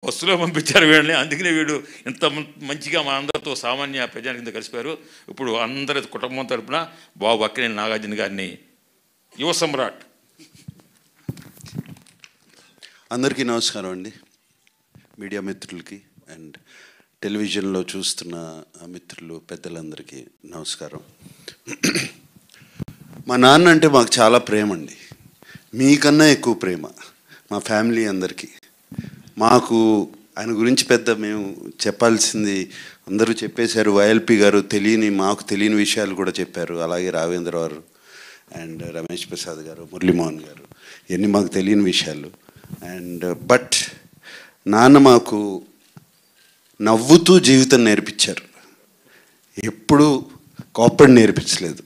బస్సులో పంపించారు వీళ్ళని. అందుకనే వీడు ఇంత మంచిగా మా అందరితో సామాన్య ప్రజానికి కింద కలిసిపోయారు. ఇప్పుడు అందరి కుటుంబం తరపున బాబు అక్కినేని నాగార్జున గారిని యువ సమ్రాట్. అందరికీ నమస్కారం అండి, మీడియా మిత్రులకి అండ్ టెలివిజన్లో చూస్తున్న మిత్రులు పెద్దలందరికీ నమస్కారం. మా నాన్న అంటే మాకు చాలా ప్రేమ అండి, మీకన్నా ఎక్కువ ప్రేమ మా ఫ్యామిలీ అందరికీ. మాకు ఆయన గురించి పెద్ద మేము చెప్పాల్సింది అందరూ చెప్పేశారు. వైఎల్పి గారు మాకు తెలియని విషయాలు కూడా చెప్పారు. అలాగే రావేంద్ర గారు అండ్ రమేష్ ప్రసాద్ గారు, మురళీమోహన్ గారు, ఇవన్నీ మాకు తెలియని విషయాలు. అండ్ బట్ నాన్న మాకు నవ్వుతూ జీవితం నేర్పించారు. ఎప్పుడూ కోప్పడి నేర్పించలేదు,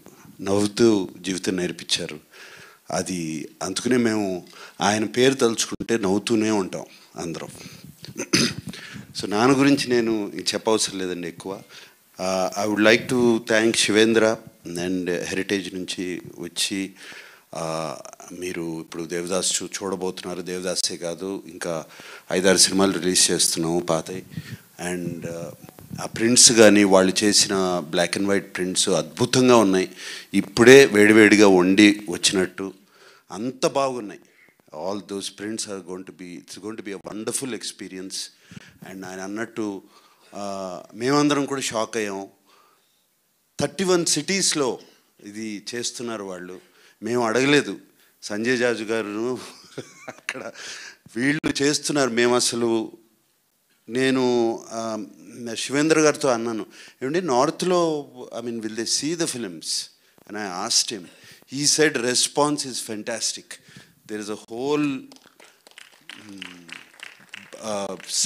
నవ్వుతూ జీవితం నేర్పించారు. అది అందుకనే మేము ఆయన పేరు తలుచుకుంటే నవ్వుతూనే ఉంటాం అందరం. సో నాన్న గురించి నేను చెప్పవసరం లేదండి ఎక్కువ. I would like to thank Shivendra and heritage నుంచి వచ్చి మీరు ఇప్పుడు దేవదాస్ చూడబోతున్నారు. దేవదాసే కాదు, ఇంకా 5-6 సినిమాలు రిలీజ్ చేస్తున్నాము పాతవి. అండ్ ఆ ప్రింట్స్ కానీ వాళ్ళు చేసిన బ్లాక్ అండ్ వైట్ ప్రింట్స్ అద్భుతంగా ఉన్నాయి. ఇప్పుడే వేడివేడిగా వండి వచ్చినట్టు అంత బాగున్నాయి. All those prints are it's going to be a wonderful experience. And ఆయన అన్నట్టు మేమందరం కూడా షాక్ అయ్యాం. 31 సిటీస్లో ఇది చేస్తున్నారు వాళ్ళు. మేము అడగలేదు, సంజయ్ జాజు గారు అక్కడ వీళ్ళు చేస్తున్నారు. మేము అసలు నేను శివేంద్ర గారితో అన్నాను, ఏమంటే నార్త్లో will they see the films and I asked him. He said response is fantastic. There is a whole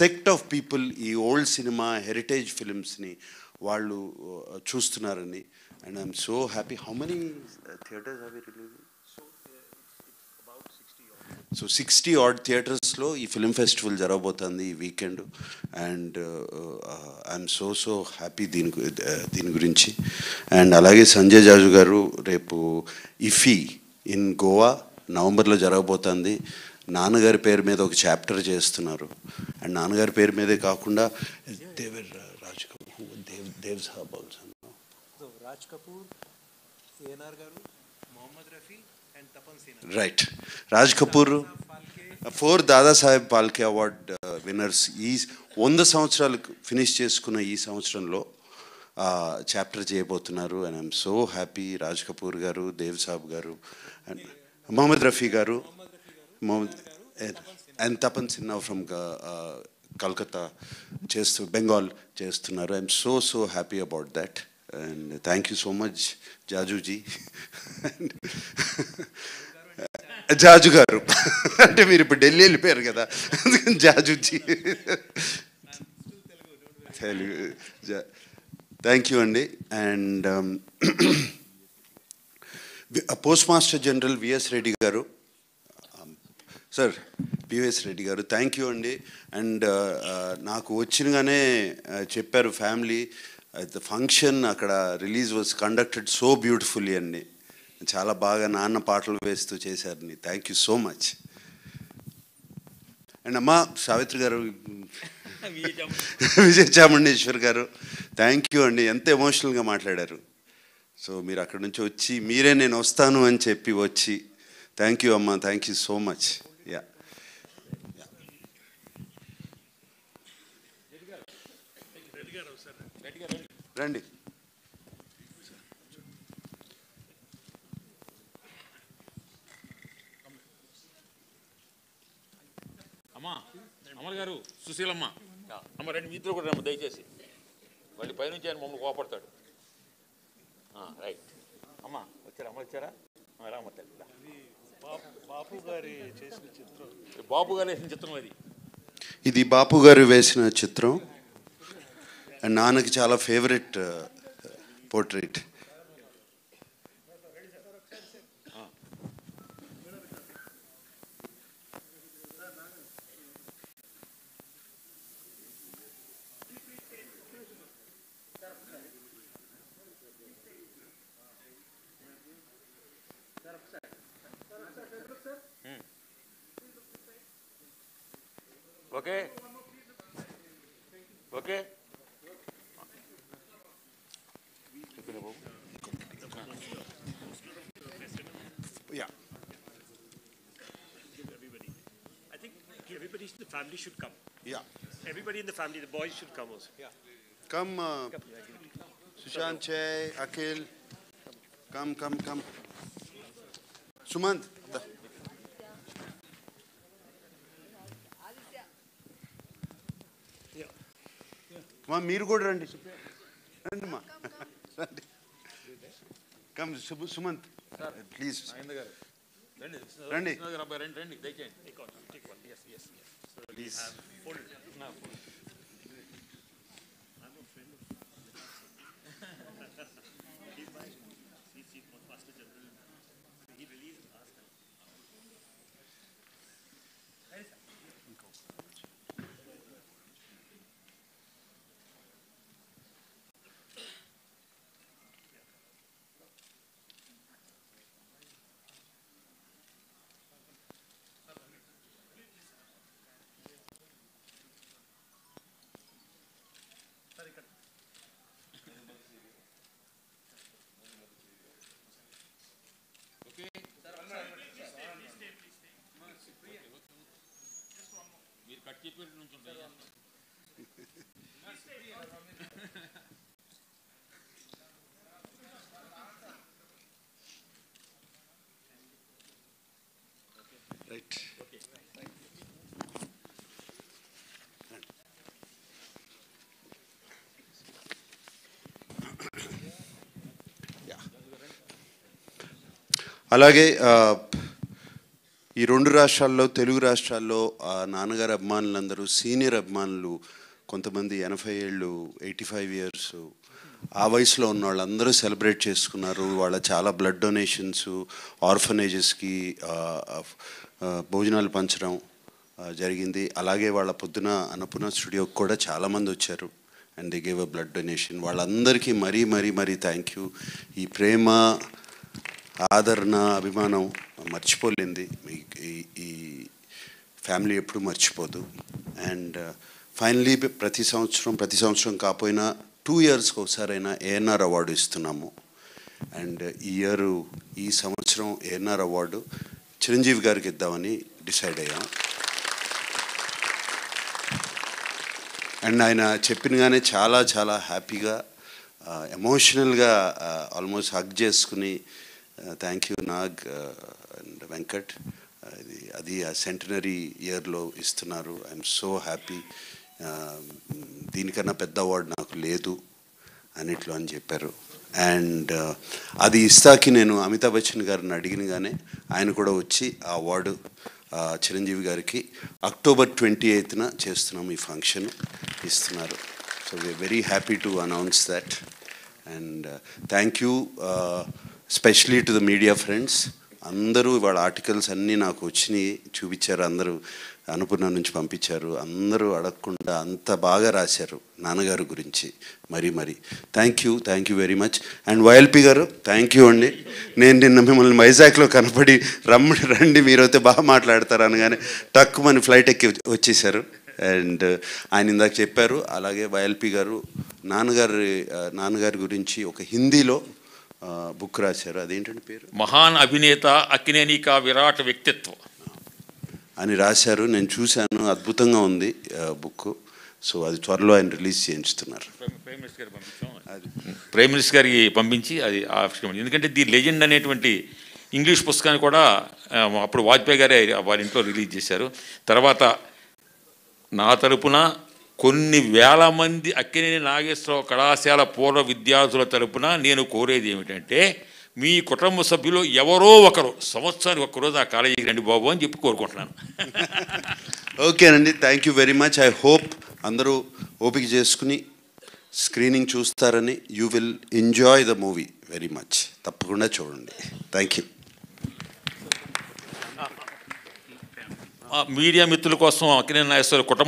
sect of people ఈ ఓల్డ్ సినిమా హెరిటేజ్ ఫిలిమ్స్ని వాళ్ళు చూస్తున్నారని. And I'm so happy. How many theatres have you released? So 60 odd థియేటర్స్లో ఈ film festival జరగబోతుంది ఈ weekend. And I'm so happy దీని గురించి. అండ్ అలాగే సంజయ్ జాజు గారు రేపు ఇఫీ ఇన్ గోవా నవంబర్లో జరగబోతుంది. నాన్నగారి పేరు మీద ఒక చాప్టర్ చేస్తున్నారు. అండ్ నాన్నగారి పేరు మీదే కాకుండా రాజ్ కపూర్, దేవ్ సాబ్ ఆల్సో, రాజ్ కపూర్, ఏఎన్ఆర్ గారు, Mohammed Rafi and Tapan Sinha. Right, Raj Kapoor 4 Dadasaheb Phalke award winners. ఈ 100 సంవత్సరాలు ఫినిష్ చేసుకున్న ఈ సంవత్సరంలో చాప్టర్ చేయబోతున్నారు. And I'm so happy. Raj Kapoor గారు, దేవ్ సాబ్ గారు అండ్ మొహమ్మద్ రఫీ గారు, అండ్ తపన్ సిన్హా ఫ్రమ్ కల్కత్తా బెంగాల్ చేస్తున్నారు. I'm so happy about that. And thank you so much Jajuji. Jaju గారు అంటే మీరు ఇప్పుడు ఢిల్లీ వెళ్ళిపోయారు కదా, జాజుజీ తెలుగు. థ్యాంక్ యూ అండి. And post master general VS Reddy గారు, సార్ పివిఎస్ రెడ్డి గారు, థ్యాంక్ యూ అండి. అండ్ నాకు వచ్చినగానే చెప్పారు ఫ్యామిలీ ద ఫంక్షన్ అక్కడ release was conducted so beautifully అండి. చాలా బాగా నాన్న పాటలు వేస్తూ చేశారని. Thank you so much. And అమ్మ సావిత్రి గారు, విజయ చాముండేశ్వర్ గారు, థ్యాంక్ యూ అండి. ఎంత ఎమోషనల్గా మాట్లాడారు. సో మీరు అక్కడి నుంచి వచ్చి మీరే నేను వస్తాను అని చెప్పి వచ్చి, థ్యాంక్ యూ అమ్మ, thank you so much. Yeah, రండి. అమర్ గారు, సుశీలమ్మ, అమ్మ రెండు మీతో కూడా రమ్మ దయచేసి. మళ్ళీ పైనుంచి ఆయన మమ్మల్ని కోపడతాడు. రైట్ అమ్మ వచ్చారా? అమ్మ వచ్చారా? రామ్మ తల్లి. బాపు గారు వేసిన చిత్రం అది. ఇది బాపు గారు వేసిన చిత్రం. అండ్ నాన్నకి చాలా favourite portrait. Okay. family should come. Yeah. Everybody in the family, the boys should come also. Yeah. Come, Sushant, Chay, Akhil. Come. Sumant. మా మీరు కూడా రండి రండి మా రండి కమ్ సుమంత్ ప్లీజ్ రండి రండి దయచేయండి Take one. Yes. So please fold. He's Master General. He released last time. మీరు కట్ చెప్పి నుంచి ఉంటాయి రైట్ అలాగే ఈ రెండు రాష్ట్రాల్లో తెలుగు రాష్ట్రాల్లో నాన్నగారి అభిమానులందరూ సీనియర్ అభిమానులు కొంతమంది 80 ఏళ్ళు 85 ఇయర్స్ ఆ వయసులో ఉన్న వాళ్ళందరూ సెలబ్రేట్ చేసుకున్నారు. వాళ్ళ చాలా బ్లడ్ డొనేషన్స్ ఆర్ఫనేజెస్కి భోజనాలు పంచడం జరిగింది. అలాగే వాళ్ళ పొద్దున అన్నపూర్ణ స్టూడియోకి కూడా చాలామంది వచ్చారు and they gave a blood donation. వాళ్ళందరికీ మరీ థ్యాంక్ యూ. ఈ ప్రేమ ఆదరణ అభిమానం మర్చిపోలేంది. ఈ ఫ్యామిలీ ఎప్పుడు మర్చిపోదు. అండ్ ఫైనలీ ప్రతి సంవత్సరం కాకపోయినా 2 ఇయర్స్కి ఒకసారైనా ఏఎన్ఆర్ అవార్డు ఇస్తున్నాము. అండ్ ఈ సంవత్సరం ఏఎన్ఆర్ అవార్డు చిరంజీవి గారికి ఇద్దామని డిసైడ్ అయ్యాం. అండ్ ఆయన చెప్పినగానే చాలా హ్యాపీగా ఎమోషనల్గా ఆల్మోస్ట్ హగ్ చేసుకుని thank you Nag and Venkat, అది ఆ సెంటనరీ ఇయర్లో ఇస్తున్నారు. I'm so happy. దీనికన్నా పెద్ద అవార్డు నాకు లేదు అన్నిట్లో అని చెప్పారు. అండ్ అది ఇస్తాకి నేను అమితాబ్ బచ్చన్ గారిని అడిగినగానే ఆయన కూడా వచ్చి ఆ అవార్డు చిరంజీవి గారికి అక్టోబర్ 28న చేస్తున్నాము ఈ ఫంక్షన్ ఇస్తున్నారు. So we're very happy to announce that. And thank you specially to the media friends. అందరూ వాళ్ళ ఆర్టికల్స్ అన్నీ నాకు వచ్చినాయి, చూపించారు. అందరూ అన్నపూర్ణ నుంచి పంపించారు. అందరూ అడగకుండా అంత బాగా రాశారు నాన్నగారు గురించి. మరీ thank you very much. And YLP గారు థ్యాంక్ యూ అండి. నేను నిన్న మిమ్మల్ని వైజాగ్లో కనపడి రండి మీరైతే బాగా మాట్లాడతారు అనగానే టక్కుమని ఫ్లైట్ ఎక్కి వచ్చేసారు. అండ్ ఆయన ఇందాక చెప్పారు. అలాగే వైఎల్పి గారు నాన్నగారి గురించి ఒక హిందీలో బుక్ రాశారు. అదేంటంటే పేరు మహాన్ అభినేత అక్కినేని కా విరాట్ వ్యక్తిత్వం అని రాశారు. నేను చూశాను, అద్భుతంగా ఉంది బుక్. సో అది త్వరలో ఆయన రిలీజ్ చేయించుతున్నారు. ప్రైమ్ మినిస్టర్ గారికి పంపించి అది ఆవిష్కరించారు. ఎందుకంటే ది లెజెండ్ అనేటువంటి ఇంగ్లీష్ పుస్తకాన్ని కూడా అప్పుడు వాజ్పేయి గారే వారి ఇంట్లో రిలీజ్ చేశారు. తర్వాత నా తరపున కొన్ని వేల మంది అక్కినేని నాగేశ్వరరావు కళాశాల పూర్వ విద్యార్థుల తరపున నేను కోరేది ఏమిటంటే, మీ కుటుంబ సభ్యులు ఎవరో ఒకరు సంవత్సరానికి ఒక్కరోజు ఆ కాలేజీకి రండి బాబు అని చెప్పి కోరుకుంటున్నాను. ఓకేనండి, thank you very much. I hope అందరూ ఓపిక చేసుకుని స్క్రీనింగ్ చూస్తారని. You will enjoy the movie very much. తప్పకుండా చూడండి. Thank you. మీడియా మిత్రుల కోసం అక్కినేని నాగేశ్వరరావు కుటుంబ